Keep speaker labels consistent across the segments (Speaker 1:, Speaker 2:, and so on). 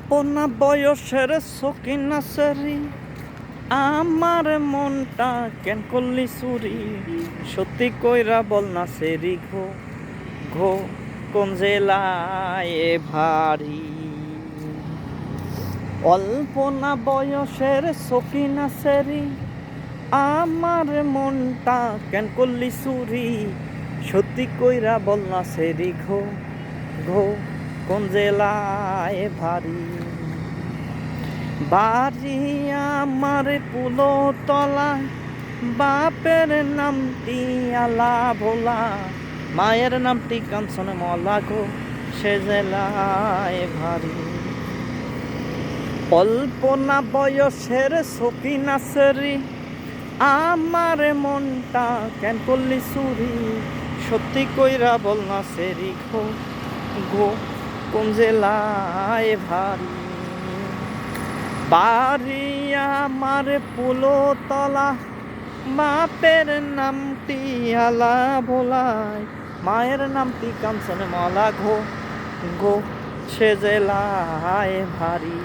Speaker 1: না বয়সের সকিনা সেরি, আমার মনটা কেন করলি চুরি, সত্যি কইরা বল না সেরি ঘো ঘো, কোন জেলায় ভারী। অল্প না বয়সের সকিনা সেরি, আমার মনটা কেন করলি চুরি, সত্যি কইরা বল না সেরি ঘো ঘো, কোন জেলায় ভারী। বাড়ি আমার পুলো তলা, বাপের নামটি আলা ভোলা, মায়ের নামটি কাঞ্চন মলা গো, সে জেলায় ভারী। অল্প না বয়সের সকিনা সেরি, আমার মনটা কেন করলি চুরি, সত্যি কইরা বল না সেরি ঘো ঘো, কোন জেলায় ভারী। বাড়ি আমার পুলো তলা, বাপের নামটি আলা ভোলায়, মায়ের নামটি কাঞ্চন মলা ঘো ঘো, সে জেলায় ভারী।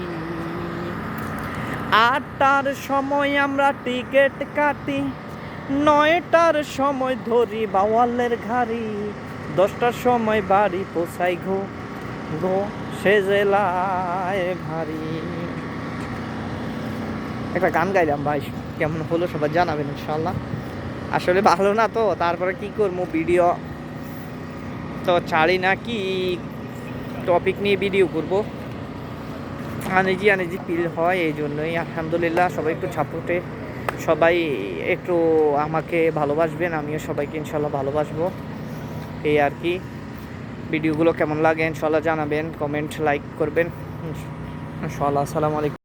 Speaker 1: 8টার সময় আমরা টিকিট কাটি, 9টার সময় ধরি বাওয়ালের ঘাড়ি, 10টার সময় বাড়ি পৌঁছাই ঘো ঘো, সে জেলায় ভারী। একটা গান গাইলাম ভাই, কেমন হলো সবাই জানাবেন ইনশাল্লাহ। আসলে ভালো না তো, তারপরে কি করবো, ভিডিও তো ছাড়ি না, কি টপিক নিয়ে ভিডিও করব, আনিজি ফিল হয়, এই জন্যই। আলহামদুলিল্লাহ সবাই একটু সাপোর্টে, সবাই একটু আমাকে ভালোবাসবেন, আমিও সবাইকে ইনশাল্লাহ ভালোবাসবো, এই আর কি। ভিডিওগুলো কেমন লাগে ইনশাল্লাহ জানাবেন, কমেন্ট লাইক করবেন ইনশাল্লাহ। আসসালামু আলাইকুম।